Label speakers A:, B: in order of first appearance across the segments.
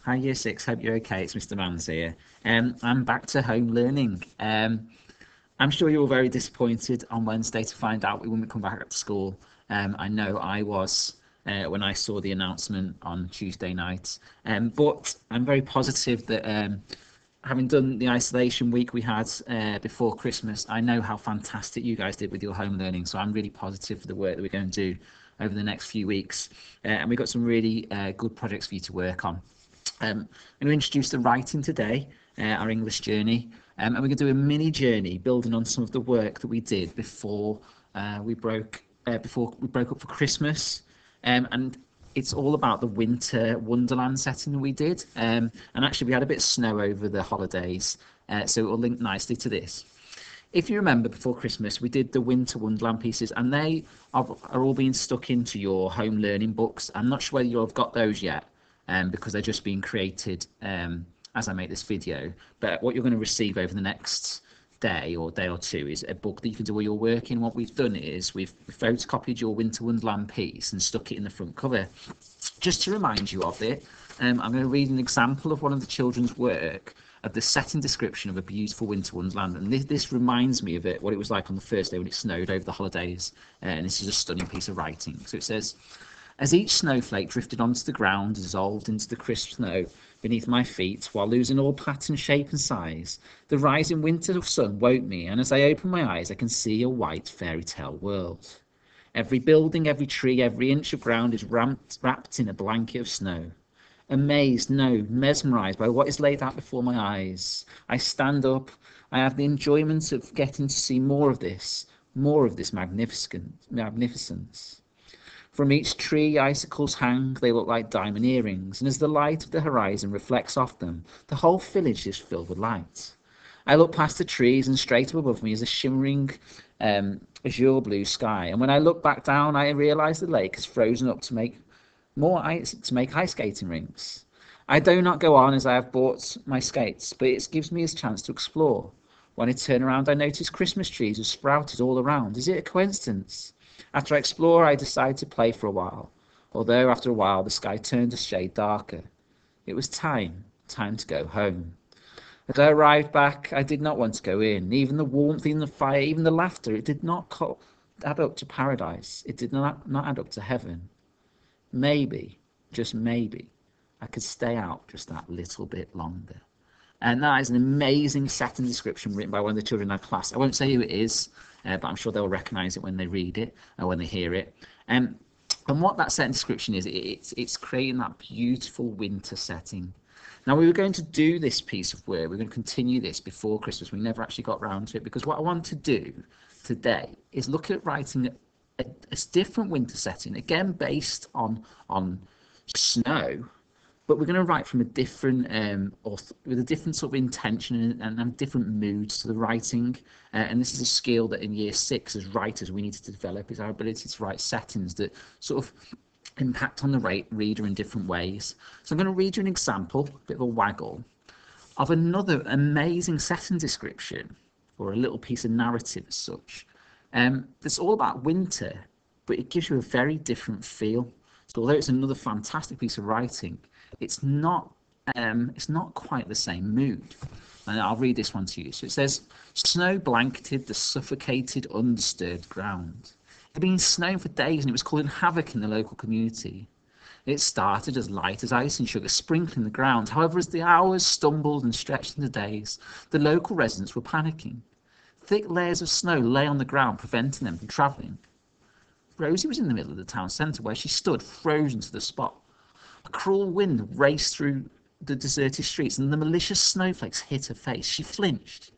A: Hi, Year 6. Hope you're okay. It's Mr. Mans here. I'm back to home learning. I'm sure you were very disappointed on Wednesday to find out we wouldn't come back to school. I know I was when I saw the announcement on Tuesday night. But I'm very positive that having done the isolation week we had before Christmas, I know how fantastic you guys did with your home learning. So I'm really positive for the work that we're going to do over the next few weeks. And we've got some really good projects for you to work on. I'm going to introduce the writing today, our English journey, and we're going to do a mini journey building on some of the work that we did before we broke up for Christmas, and it's all about the winter wonderland setting that we did, and actually we had a bit of snow over the holidays, so it will link nicely to this. If you remember, before Christmas, we did the Winter Wonderland pieces, and they are all being stuck into your home learning books. I'm not sure whether you've got those yet, because they're just being created as I make this video. But what you're going to receive over the next day or two is a book that you can do all your work in. What we've done is we've photocopied your Winter Wonderland piece and stuck it in the front cover. Just to remind you of it, I'm going to read an example of one of the children's work of the setting description of a beautiful winter wonderland, and this reminds me of what it was like on the first day when it snowed over the holidays, and this is a stunning piece of writing. So it says, as each snowflake drifted onto the ground, dissolved into the crisp snow beneath my feet, while losing all pattern, shape and size, the rising winter sun woke me, and as I open my eyes I can see a white fairy tale world. Every building, every tree, every inch of ground is wrapped in a blanket of snow. Amazed, no, mesmerised by what is laid out before my eyes, I stand up. I have the enjoyment of getting to see more of this magnificence. From each tree icicles hang, they look like diamond earrings, and as the light of the horizon reflects off them, the whole village is filled with light. I look past the trees, and straight up above me is a shimmering azure blue sky, and when I look back down I realise the lake has frozen up to make ice skating rinks. I do not go on as I have bought my skates, but it gives me a chance to explore. When I turn around, I notice Christmas trees have sprouted all around. Is it a coincidence? After I explore, I decide to play for a while, although after a while the sky turned a shade darker. It was time to go home. As I arrived back, I did not want to go in. Even the warmth, even the fire, even the laughter, it did not add up to paradise. It did not add up to heaven. Maybe, just maybe, I could stay out just that little bit longer. And that is an amazing setting description written by one of the children in our class. I won't say who it is, but I'm sure they'll recognise it when they read it or when they hear it. And what that setting description is, it's creating that beautiful winter setting. Now, we were going to do this piece of work, we're going to continue this before Christmas. We never actually got round to it, because what I want to do today is look at writing a different winter setting, again based on snow, but we're going to write from a different with a different sort of intention and different moods to the writing. And this is a skill that in year 6 as writers we need to develop, is our ability to write settings that sort of impact on the reader in different ways. So I'm going to read you an example, a bit of a waggle, of another amazing setting description, or a little piece of narrative as such. It's all about winter, but it gives you a very different feel. So although it's another fantastic piece of writing, it's not quite the same mood. And I'll read this one to you. So it says, snow blanketed the suffocated, undisturbed ground. It had been snowing for days, and it was causing havoc in the local community. It started as light as icing sugar sprinkling the ground. However, as the hours stumbled and stretched into days, the local residents were panicking. Thick layers of snow lay on the ground, preventing them from travelling. Rosie was in the middle of the town centre, where she stood frozen to the spot. A cruel wind raced through the deserted streets, and the malicious snowflakes hit her face. She flinched.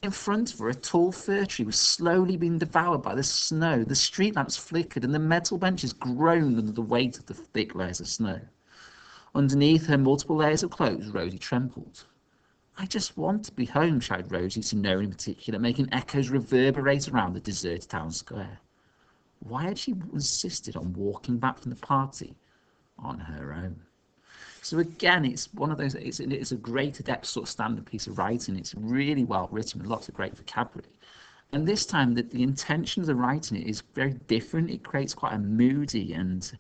A: In front of her, a tall fir tree was slowly being devoured by the snow. The street lamps flickered, and the metal benches groaned under the weight of the thick layers of snow. Underneath her multiple layers of clothes, Rosie trembled. I just want to be home, shouted Rosie to no one in particular, making echoes reverberate around the deserted town square. Why had she insisted on walking back from the party on her own? So again, it's one of those, it's a great adept sort of standard piece of writing. It's really well written with lots of great vocabulary. And this time the intention of the writing is very different. It creates quite a moody and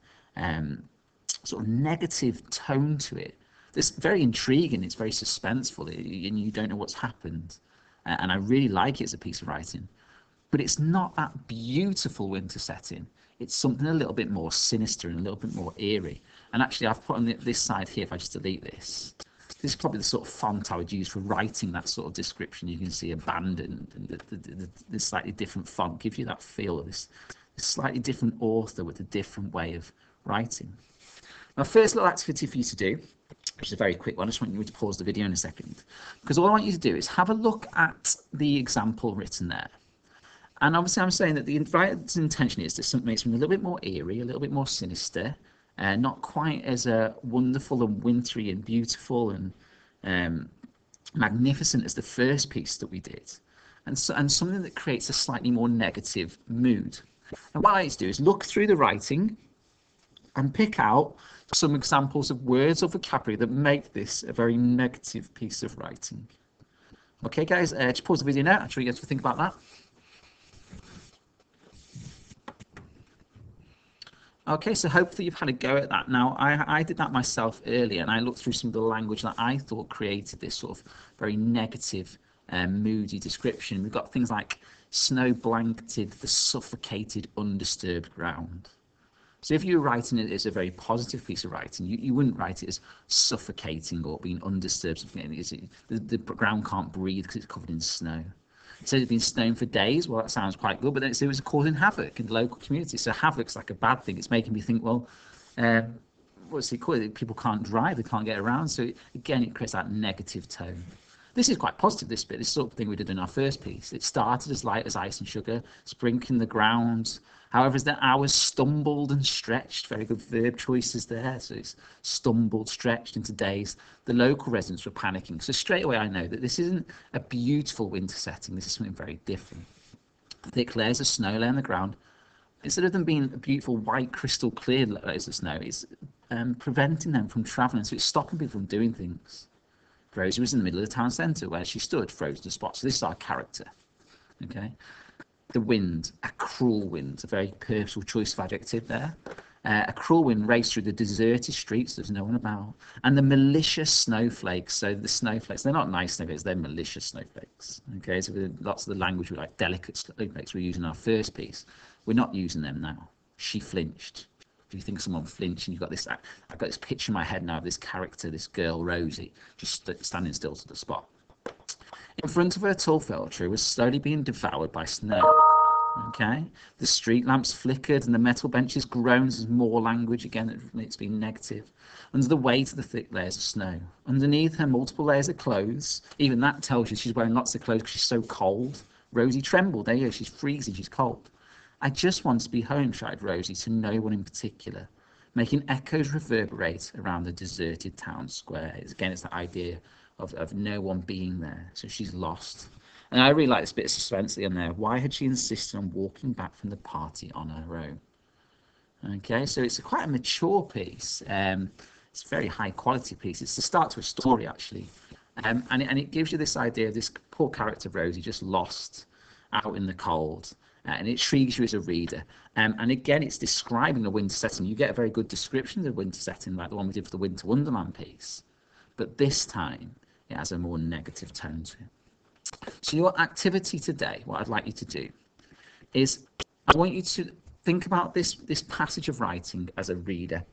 A: sort of negative tone to it It's very intriguing, it's very suspenseful, and you don't know what's happened. And I really like it as a piece of writing. But it's not that beautiful winter setting. It's something a little bit more sinister and a little bit more eerie. And actually, I've put on this side here, if I just delete this, this is probably the sort of font I would use for writing that sort of description. You can see abandoned, and the slightly different font gives you that feel of this slightly different author with a different way of writing. Now, first little activity for you to do, which is a very quick one. I just want you to pause the video in a second, because all I want you to do is have a look at the example written there. And obviously I'm saying that the writer's intention is to make something a little bit more eerie, a little bit more sinister, not quite as wonderful and wintry and beautiful and magnificent as the first piece that we did, and something that creates a slightly more negative mood. And what I like to do is look through the writing and pick out some examples of words or vocabulary that make this a very negative piece of writing. Okay, guys, just pause the video now. I'm sure you guys will think about that. Okay, so hopefully you've had a go at that. Now, I did that myself earlier, and I looked through some of the language that I thought created this sort of very negative, moody description. We've got things like snow blanketed the suffocated, undisturbed ground. So if you were writing it as a very positive piece of writing, you wouldn't write it as suffocating or being undisturbed. The ground can't breathe because it's covered in snow. It says it's been snowing for days. Well, that sounds quite good, but then it was causing havoc in the local community. So havoc's like a bad thing. It's making me think, well, what's it called? People can't drive, they can't get around. So again, it creates that negative tone. This is quite positive, this bit. This sort of thing we did in our first piece. It started as light as ice and sugar, sprinkling the ground. However, as the hours stumbled and stretched, very good verb choices there. So it's stumbled, stretched into days. The local residents were panicking. So straight away I know that this isn't a beautiful winter setting. This is something very different. Thick layers of snow lay on the ground. Instead of them being a beautiful white crystal clear layers of snow, it's preventing them from travelling. So it's stopping people from doing things. Rosie was in the middle of the town centre where she stood, frozen to spot. So this is our character. Okay. The wind, a cruel wind, a very purposeful choice of adjective there. A cruel wind raced through the deserted streets, there's no one about. And the malicious snowflakes, so the snowflakes, they're not nice snowflakes, they're malicious snowflakes. Okay, so lots of the language, like delicate snowflakes we used in our first piece, we're not using them now. She flinched. If you think of someone flinching, you've got this, I've got this picture in my head now of this character, this girl, Rosie, just standing still to the spot. In front of her, tall fir tree was slowly being devoured by snow. Okay, the street lamps flickered and the metal benches groaned as more language, again, it's been negative, under the weight of the thick layers of snow. Underneath her multiple layers of clothes, even that tells you she's wearing lots of clothes because she's so cold. Rosie trembled. There you go, she's freezing, she's cold. I just want to be home, shouted Rosie to no one in particular, making echoes reverberate around the deserted town square. Again, it's the idea of no one being there, so she's lost. And I really like this bit of suspense in there. Why had she insisted on walking back from the party on her own? Okay, so it's quite a mature piece. It's a very high quality piece. It's the start to a story, actually. And it gives you this idea of this poor character, Rosie, just lost out in the cold. And it intrigues you as a reader. And again, it's describing the winter setting. You get a very good description of the winter setting, like the one we did for the Winter Wonderland piece. But this time, it has a more negative tone to it. So your activity today, what I'd like you to do, is I want you to think about this passage of writing as a reader.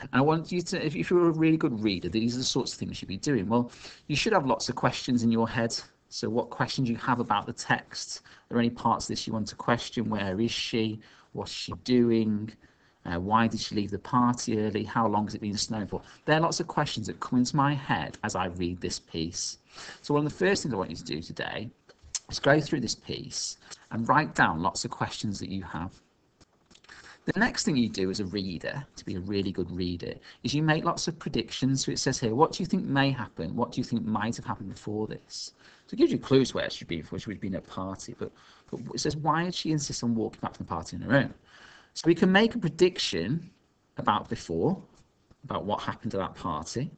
A: And I want you to, if you're a really good reader, these are the sorts of things you'd be doing. Well, you should have lots of questions in your head. So what questions you have about the text? Are there any parts of this you want to question? Where is she? What's she doing? Why did she leave the party early? How long has it been snowing for? There are lots of questions that come into my head as I read this piece. So one of the first things I want you to do today is go through this piece and write down lots of questions that you have. The next thing you do as a reader, to be a really good reader, is you make lots of predictions. So it says here, what do you think may happen? What do you think might have happened before this? So it gives you clues where she should be before she would have been at a party. But it says, why did she insist on walking back from the party on her own? So we can make a prediction about before, about what happened at that party.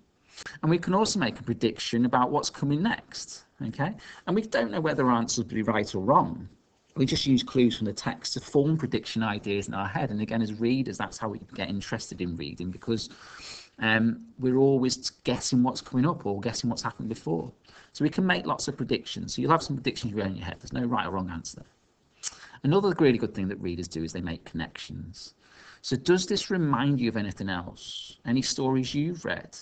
A: And we can also make a prediction about what's coming next. Okay? And we don't know whether our answers will be right or wrong. We just use clues from the text to form prediction ideas in our head. And again, as readers, that's how we get interested in reading, because we're always guessing what's coming up or guessing what's happened before. So we can make lots of predictions. So you'll have some predictions in your head. There's no right or wrong answer. Another really good thing that readers do is they make connections. So does this remind you of anything else? Any stories you've read?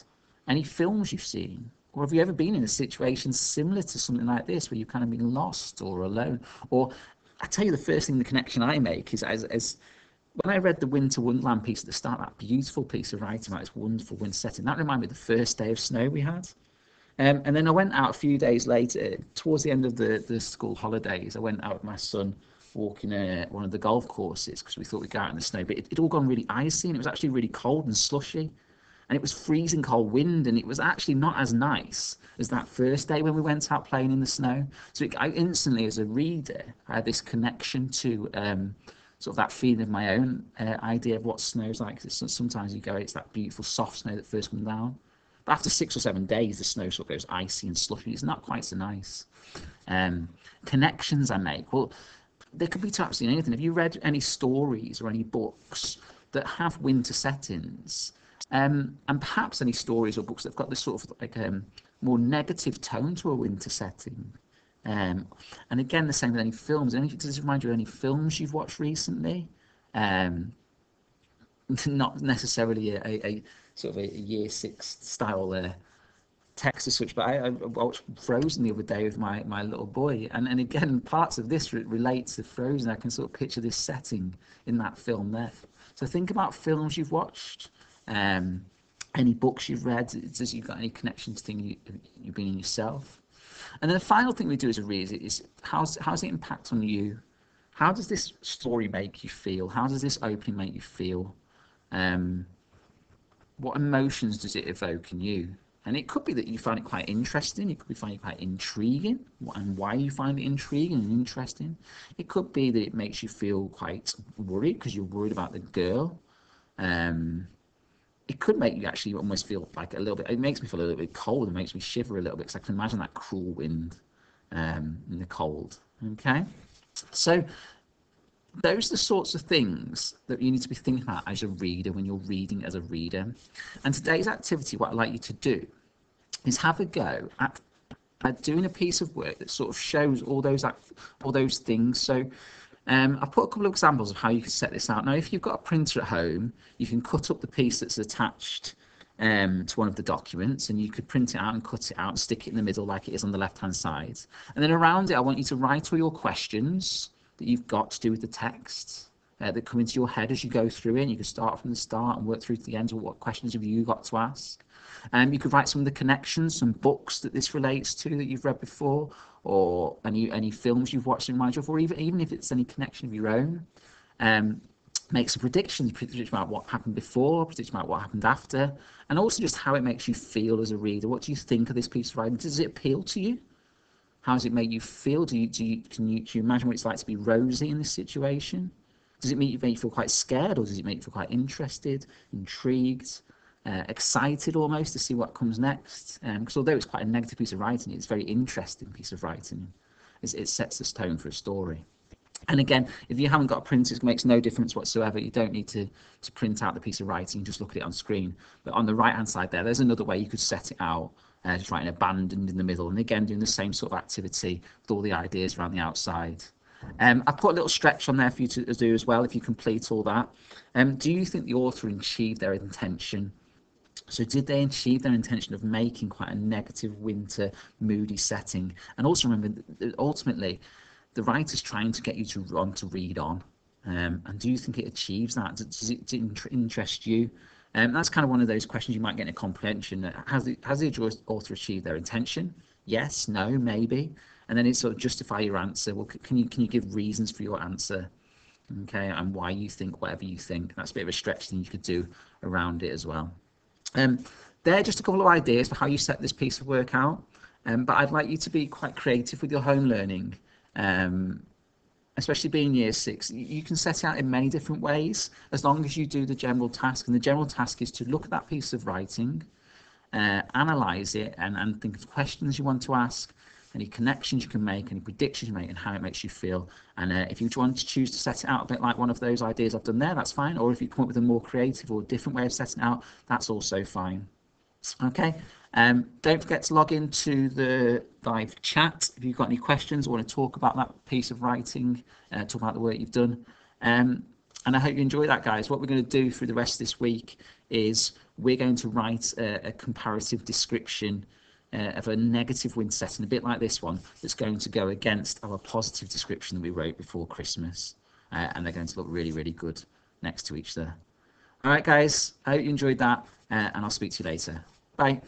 A: Any films you've seen? Or have you ever been in a situation similar to something like this where you've kind of been lost or alone? Or I tell you, the first thing, the connection I make is as when I read the Winter Wonderland piece at the start, that beautiful piece of writing about this wonderful winter setting, that reminded me of the first day of snow we had. And then I went out a few days later, towards the end of the school holidays, I went out with my son walking one of the golf courses because we thought we'd go out in the snow, but it'd all gone really icy and it was actually really cold and slushy. And it was freezing cold wind, and it was actually not as nice as that first day when we went out playing in the snow. So I instantly, as a reader, I had this connection to sort of that feeling of my own idea of what snow's like. Sometimes you go, it's that beautiful soft snow that first comes down. But after 6 or 7 days, the snow sort of goes icy and slushy. It's not quite so nice. Connections I make. Well, there could be to absolutely anything. Have you read any stories or any books that have winter settings? And perhaps any stories or books that have got this sort of like more negative tone to a winter setting. And again, the same with any films. Does it remind you of any films you've watched recently? Not necessarily a sort of a year 6 style text as such, but I watched Frozen the other day with my little boy, and again, parts of this relate to Frozen. I can sort of picture this setting in that film there. So think about films you've watched. Any books you've read, does you've got any connections to things you've been in yourself? And then the final thing we do as a reader is how's it impact on you? How does this story make you feel? How does this opening make you feel? What emotions does it evoke in you? And it could be that you find it quite interesting. It could be finding it quite intriguing, and why you find it intriguing and interesting. It could be that it makes you feel quite worried because you're worried about the girl. It could make you actually almost feel like a little bit, it makes me feel a little bit cold. It makes me shiver a little bit because I can imagine that cruel wind in the cold. Okay, so those are the sorts of things that you need to be thinking about as a reader when you're reading as a reader. And today's activity, what I'd like you to do is have a go at doing a piece of work that sort of shows all those things. So I've put a couple of examples of how you can set this out. Now, if you've got a printer at home, you can cut up the piece that's attached to one of the documents, and you could print it out and cut it out and stick it in the middle like it is on the left-hand side. And then around it, I want you to write all your questions that you've got to do with the text that come into your head as you go through it. And you can start from the start and work through to the end of what questions have you got to ask. You could write some of the connections, some books that this relates to that you've read before, or any films you've watched in mind of, or even if it's any connection of your own. Make some predictions, predict about what happened before, predict about what happened after, and also just how it makes you feel as a reader. What do you think of this piece of writing? Does it appeal to you? How does it make you feel? Can you imagine what it's like to be Rosie in this situation? Does it make you feel quite scared, or does it make you feel quite interested, intrigued, excited almost to see what comes next? Because although it's quite a negative piece of writing, it's a very interesting piece of writing. It sets the tone for a story. And again, if you haven't got a printer, it makes no difference whatsoever. You don't need to print out the piece of writing, just look at it on screen. But on the right-hand side there's another way you could set it out, just writing abandoned in the middle, and again, doing the same sort of activity with all the ideas around the outside. I put a little stretch on there for you to do as well if you complete all that. Do you think the author achieved their intention? So did they achieve their intention of making quite a negative winter moody setting? And also remember that ultimately the writer's trying to get you to want to read on. And do you think it achieves that? Does it interest you? That's kind of one of those questions you might get in a comprehension. Has the author achieved their intention? Yes, no, maybe. And then it's sort of justify your answer. Well, can you give reasons for your answer? Okay, and why you think whatever you think. That's a bit of a stretch thing you could do around it as well. They're just a couple of ideas for how you set this piece of work out. But I'd like you to be quite creative with your home learning. Especially being year 6, you can set it out in many different ways as long as you do the general task. And the general task is to look at that piece of writing, analyze it, and think of questions you want to ask, any connections you can make, any predictions you make, and how it makes you feel. And if you want to choose to set it out a bit like one of those ideas I've done there, that's fine. Or if you come up with a more creative or different way of setting it out, that's also fine. Okay. Don't forget to log into the live chat if you've got any questions or want to talk about that piece of writing, talk about the work you've done. And I hope you enjoy that, guys. What we're going to do through the rest of this week is we're going to write a comparative description of a negative wind setting, a bit like this one, that's going to go against our positive description that we wrote before Christmas. And they're going to look really, really good next to each other. All right, guys, I hope you enjoyed that, and I'll speak to you later. Bye.